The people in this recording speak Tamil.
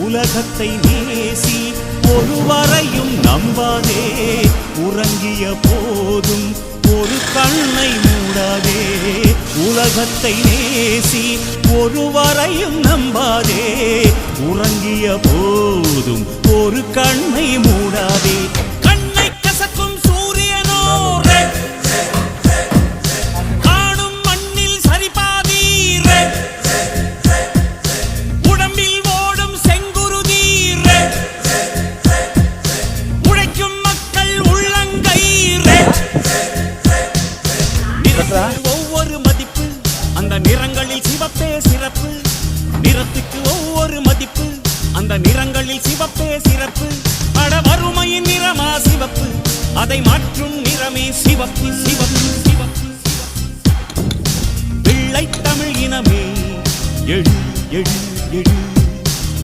உலகத்தை நேசி ஒருவரையும் நம்பாதே உறங்கிய போதும் ஒரு கண்ணை மூடாதே உலகத்தை நேசி ஒருவரையும் நம்பாதே உறங்கிய போதும் ஒரு கண்ணை மூடாதே